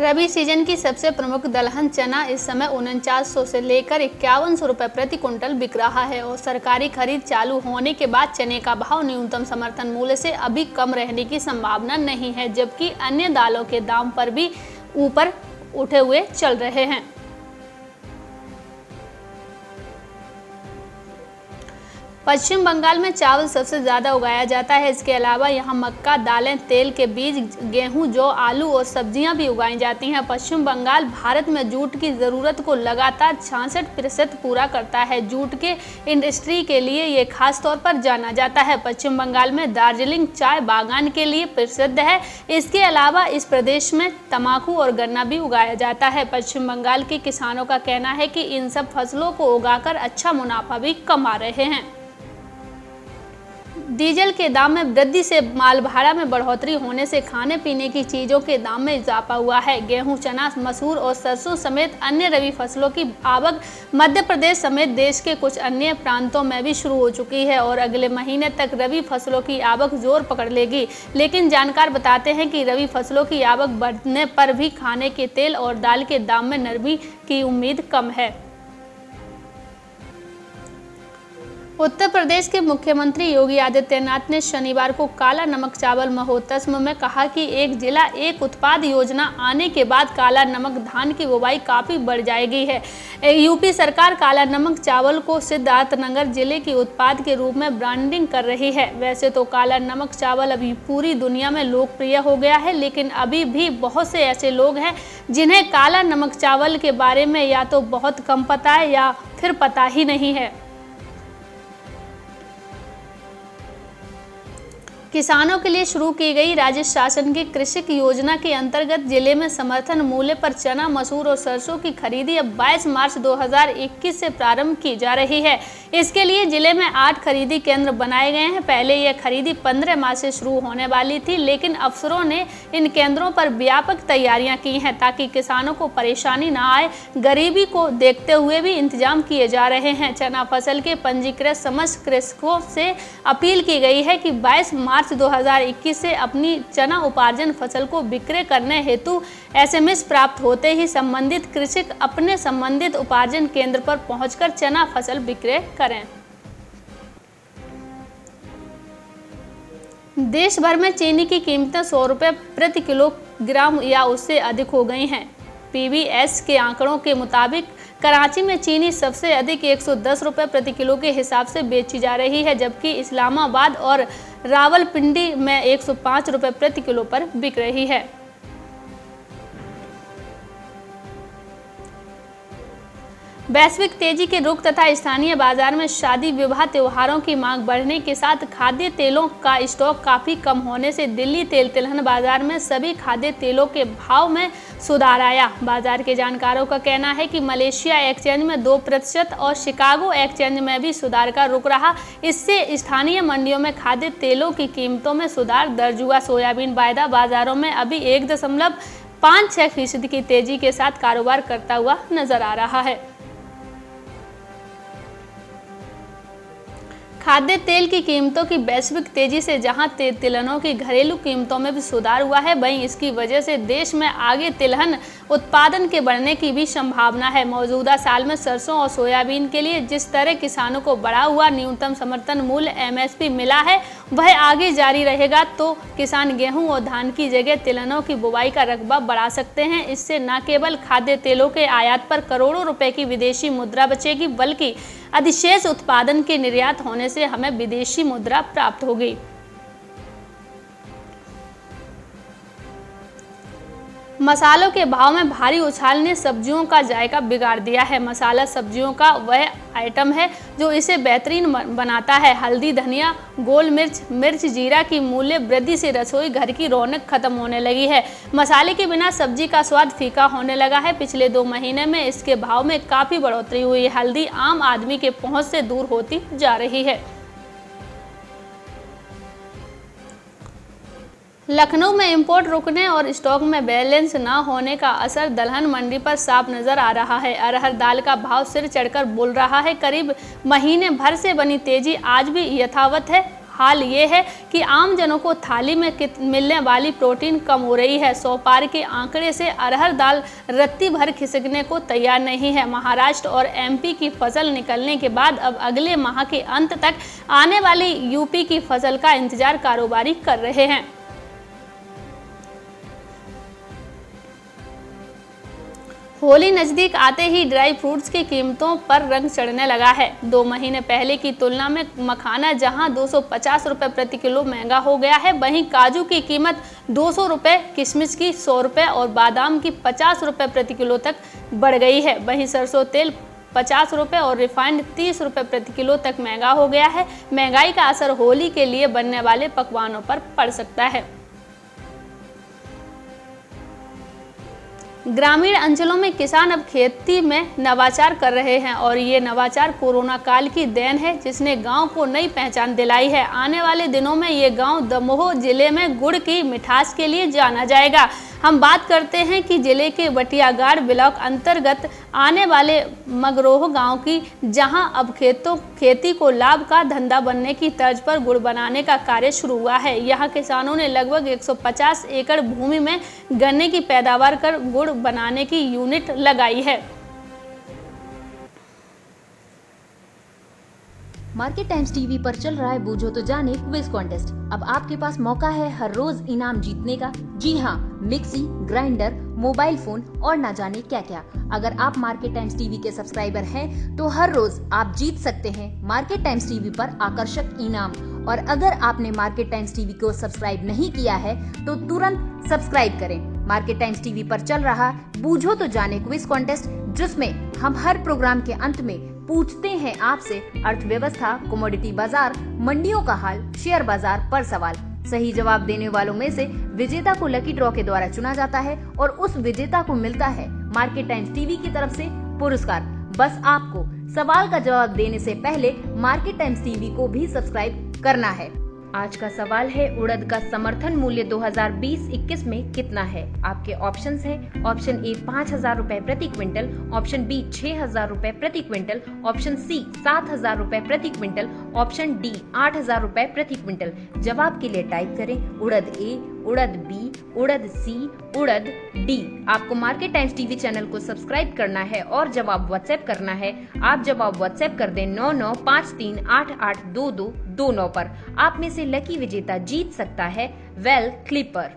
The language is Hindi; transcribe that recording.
रबी सीजन की सबसे प्रमुख दलहन चना इस समय 4900 से लेकर 5100 रुपये प्रति कुंटल बिक रहा है और सरकारी खरीद चालू होने के बाद चने का भाव न्यूनतम समर्थन मूल्य से अभी कम रहने की संभावना नहीं है, जबकि अन्य दालों के दाम पर भी ऊपर उठे हुए चल रहे हैं। पश्चिम बंगाल में चावल सबसे ज़्यादा उगाया जाता है। इसके अलावा यहाँ मक्का, दालें, तेल के बीज, गेहूं, जौ, आलू और सब्जियां भी उगाई जाती हैं। पश्चिम बंगाल भारत में जूट की ज़रूरत को लगातार 66% पूरा करता है। जूट के इंडस्ट्री के लिए ये खास तौर पर जाना जाता है। पश्चिम बंगाल में दार्जिलिंग चाय बागान के लिए प्रसिद्ध है। इसके अलावा इस प्रदेश में तंबाकू और गन्ना भी उगाया जाता है। पश्चिम बंगाल के किसानों का कहना है कि इन सब फसलों को उगाकर अच्छा मुनाफा भी कमा रहे हैं। डीजल के दाम में वृद्धि से माल भाड़ा में बढ़ोतरी होने से खाने पीने की चीज़ों के दाम में इजाफा हुआ है। गेहूं, चना, मसूर और सरसों समेत अन्य रबी फसलों की आवक मध्य प्रदेश समेत देश के कुछ अन्य प्रांतों में भी शुरू हो चुकी है और अगले महीने तक रबी फसलों की आवक जोर पकड़ लेगी। लेकिन जानकार बताते हैं कि रबी फसलों की आवक बढ़ने पर भी खाने के तेल और दाल के दाम में नरमी की उम्मीद कम है। उत्तर प्रदेश के मुख्यमंत्री योगी आदित्यनाथ ने शनिवार को काला नमक चावल महोत्सव में कहा कि एक जिला एक उत्पाद योजना आने के बाद काला नमक धान की बुवाई काफ़ी बढ़ जाएगी है। यूपी सरकार काला नमक चावल को सिद्धार्थनगर जिले के उत्पाद के रूप में ब्रांडिंग कर रही है। वैसे तो काला नमक चावल अभी पूरी दुनिया में लोकप्रिय हो गया है, लेकिन अभी भी बहुत से ऐसे लोग हैं जिन्हें काला नमक चावल के बारे में या तो बहुत कम पता है या फिर पता ही नहीं है। किसानों के लिए शुरू की गई राज्य शासन की कृषि योजना के अंतर्गत जिले में समर्थन मूल्य पर चना, मसूर और सरसों की खरीदी अब 22 मार्च 2021 से प्रारंभ की जा रही है। इसके लिए जिले में 8 खरीदी केंद्र बनाए गए हैं। पहले यह खरीदी 15 मार्च से शुरू होने वाली थी, लेकिन अफसरों ने इन केंद्रों पर व्यापक तैयारियां की हैं ताकि किसानों को परेशानी न आए। गरीबी को देखते हुए भी इंतजाम किए जा रहे हैं। चना फसल के पंजीकृत समस्त कृषकों से अपील की गई है कि 22 मार्च 2021 से अपनी चना उपार्जन फसल को विक्रय करने हेतु SMS प्राप्त होते ही संबंधित कृषक अपने संबंधित उपार्जन केंद्र पर पहुंचकर चना फसल विक्रय करें। देश भर में चीनी की कीमतें 100 रुपये प्रति किलोग्राम या उससे अधिक हो गई हैं। PBS के आंकड़ों के मुताबिक कराची में चीनी सबसे अधिक 110 रुपये प्रति किलो के हिसाब से बेची जा रही है, जबकि इस्लामाबाद और रावलपिंडी में 105 रुपये प्रति किलो पर बिक रही है। वैश्विक तेजी के रुख तथा स्थानीय बाजार में शादी विवाह त्योहारों की मांग बढ़ने के साथ खाद्य तेलों का स्टॉक काफ़ी कम होने से दिल्ली तेल तिलहन बाजार में सभी खाद्य तेलों के भाव में सुधार आया। बाजार के जानकारों का कहना है कि मलेशिया एक्सचेंज में 2% और शिकागो एक्सचेंज में भी सुधार का रुख रहा। इससे स्थानीय मंडियों में खाद्य तेलों की कीमतों में सुधार दर्ज हुआ। सोयाबीन वायदा बाजारों में अभी 1.56% की तेजी के साथ कारोबार करता हुआ नजर आ रहा है। खाद्य तेल की कीमतों की वैश्विक तेजी से जहां तिलहनों की घरेलू कीमतों में भी सुधार हुआ है, वहीं इसकी वजह से देश में आगे तिलहन उत्पादन के बढ़ने की भी संभावना है। मौजूदा साल में सरसों और सोयाबीन के लिए जिस तरह किसानों को बढ़ा हुआ न्यूनतम समर्थन मूल्य MSP मिला है, वह आगे जारी रहेगा तो किसान गेहूं और धान की जगह तिलहनों की बुवाई का रकबा बढ़ा सकते हैं। इससे न केवल खाद्य तेलों के आयात पर करोड़ों रुपए की विदेशी मुद्रा बचेगी, बल्कि अधिशेष उत्पादन के निर्यात होने से हमें विदेशी मुद्रा प्राप्त होगी। मसालों के भाव में भारी उछाल ने सब्जियों का जायका बिगाड़ दिया है। मसाला सब्जियों का वह आइटम है जो इसे बेहतरीन बनाता है। हल्दी, धनिया, गोल मिर्च, मिर्च, जीरा की मूल्य वृद्धि से रसोई घर की रौनक खत्म होने लगी है। मसाले के बिना सब्जी का स्वाद फीका होने लगा है। पिछले 2 महीने में इसके भाव में काफ़ी बढ़ोतरी हुई है। हल्दी आम आदमी के पहुंच से दूर होती जा रही है। लखनऊ में इंपोर्ट रुकने और स्टॉक में बैलेंस न होने का असर दलहन मंडी पर साफ नजर आ रहा है। अरहर दाल का भाव सिर चढ़कर बोल रहा है। करीब महीने भर से बनी तेजी आज भी यथावत है। हाल ये है कि आम जनों को थाली में मिलने वाली प्रोटीन कम हो रही है। 100 पार के आंकड़े से अरहर दाल रत्ती भर खिसकने को तैयार नहीं है। महाराष्ट्र और एमपी की फसल निकलने के बाद अब अगले माह के अंत तक आने वाली यूपी की फसल का इंतजार कारोबारी कर रहे हैं। होली नजदीक आते ही ड्राई फ्रूट्स की कीमतों पर रंग चढ़ने लगा है। 2 महीने पहले की तुलना में मखाना जहां 250 रुपये प्रति किलो महंगा हो गया है, वहीं काजू की कीमत 200 रुपये, किशमिश की 100 रुपये और बादाम की 50 रुपये प्रति किलो तक बढ़ गई है। वहीं सरसों तेल 50 रुपये और रिफाइंड 30 रुपये प्रति किलो तक महंगा हो गया है। महंगाई का असर होली के लिए बनने वाले पकवानों पर पड़ सकता है। ग्रामीण अंचलों में किसान अब खेती में नवाचार कर रहे हैं और ये नवाचार कोरोना काल की देन है, जिसने गांव को नई पहचान दिलाई है। आने वाले दिनों में ये गांव दमोह जिले में गुड़ की मिठास के लिए जाना जाएगा। हम बात करते हैं कि जिले के बटियागाड़ ब्लॉक अंतर्गत आने वाले मगरोह गांव की, जहां अब खेती को लाभ का धंधा बनने की तर्ज पर गुड़ बनाने का कार्य शुरू हुआ है। यहां किसानों ने लगभग 150 एकड़ भूमि में गन्ने की पैदावार कर गुड़ बनाने की यूनिट लगाई है। मार्केट टाइम्स टीवी पर चल रहा है बूझो तो जाने क्विज कॉन्टेस्ट। अब आपके पास मौका है हर रोज इनाम जीतने का। जी हाँ, मिक्सी, ग्राइंडर, मोबाइल फोन और ना जाने क्या क्या। अगर आप मार्केट टाइम्स टीवी के सब्सक्राइबर हैं तो हर रोज आप जीत सकते हैं मार्केट टाइम्स टीवी पर आकर्षक इनाम। और अगर आपने मार्केट टाइम्स टीवी को सब्सक्राइब नहीं किया है तो तुरंत सब्सक्राइब करें। मार्केट टाइम्स टीवी पर चल रहा बूझो तो जाने क्विज कॉन्टेस्ट, जिसमें हम हर प्रोग्राम के अंत में पूछते हैं आपसे अर्थव्यवस्था, कमोडिटी बाजार, मंडियों का हाल, शेयर बाजार पर सवाल। सही जवाब देने वालों में से विजेता को लकी ड्रॉ के द्वारा चुना जाता है और उस विजेता को मिलता है मार्केट टाइम्स टीवी की तरफ से पुरस्कार। बस आपको सवाल का जवाब देने से पहले मार्केट टाइम्स टीवी को भी सब्सक्राइब करना है। आज का सवाल है, उड़द का समर्थन मूल्य 2020-21 में कितना है? आपके ऑप्शंस हैं, ऑप्शन ए 5,000 रुपए प्रति क्विंटल, ऑप्शन बी 6,000 रुपए प्रति क्विंटल, ऑप्शन सी 7,000 रुपए प्रति क्विंटल, ऑप्शन डी 8,000 रुपए प्रति क्विंटल। जवाब के लिए टाइप करें उड़द ए, उड़द बी, उड़द सी, उड़द डी। आपको मार्केट टाइम्स टीवी चैनल को सब्सक्राइब करना है और जवाब व्हाट्सएप करना है। आप जवाब व्हाट्सएप कर दें 9953882229 पर। आप में से लकी विजेता जीत सकता है वेल क्लिपर।